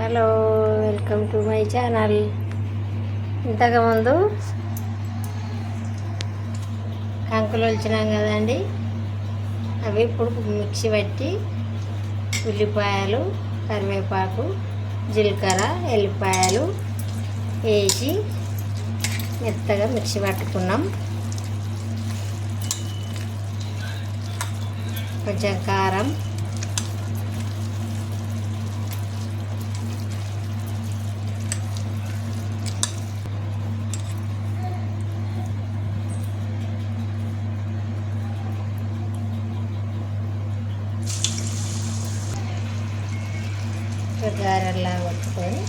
Hello, welcome to my channel. ఇంతకుముందు కంకులు వచ్చినాం కదండి, అవి ఇప్పుడు మిక్సీ పట్టి ఉల్లిపాయలు, కరివేపాకు, జీలకర్ర, ఎల్లిపాయలు వేసి మెత్తగా మిక్సీ పట్టుకున్నాం. కొంచెం కారం, గారెల్లా కొట్టుకొని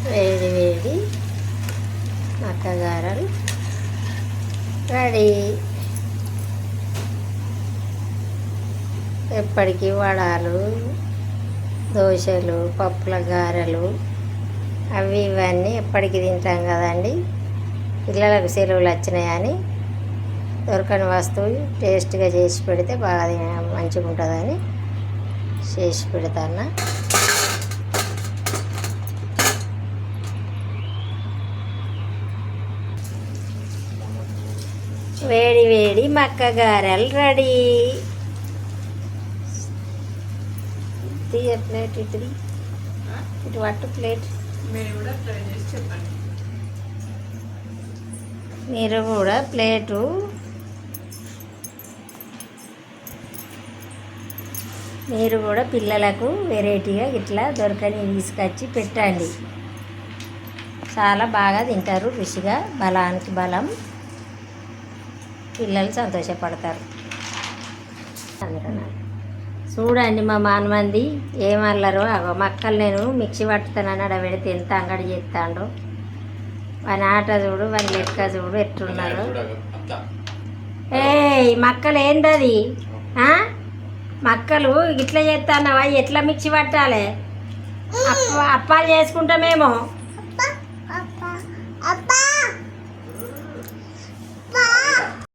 వేడి వేడి మక్కగారెలు రెడీ. ఎప్పటికీ వడాలు, దోశలు, పప్పుల గారెలు అవి ఇవన్నీ ఎప్పటికీ తింటాం కదండి. పిల్లలకు సెలవులు వచ్చినాయని దొరకని వస్తువు టేస్ట్గా చేసి పెడితే బాగా మంచిగా ఉంటుందని చేసి పెడతాను. వేడి వేడి మక్క గారెలు రెడీ. తీయ ప్లేట్ ఇటు పట్టు ప్లేట్. మీరు కూడా ప్లేటు పిల్లలకు వెరైటీగా ఇట్లా దొరకని తీసుకొచ్చి పెట్టండి. చాలా బాగా తింటారు, రుచిగా, బలానికి బలం. పిల్లలు సంతోషపడతారు. చూడండి మా మానమంది ఏమల్లరో. మక్కలు నేను మిక్సీ పట్టుతానని అక్కడ పెడితే ఎంత అంగడి చేస్తాడో. వాని ఆట చూడు, వాని లెక్క చూడు ఎట్లున్నారు. మక్కలు ఏంటది? మక్కలు ఇట్లా చేస్తానవా? ఎట్లా మిక్సీ పట్టాలి? అప్పాలు చేసుకుంటామేమో.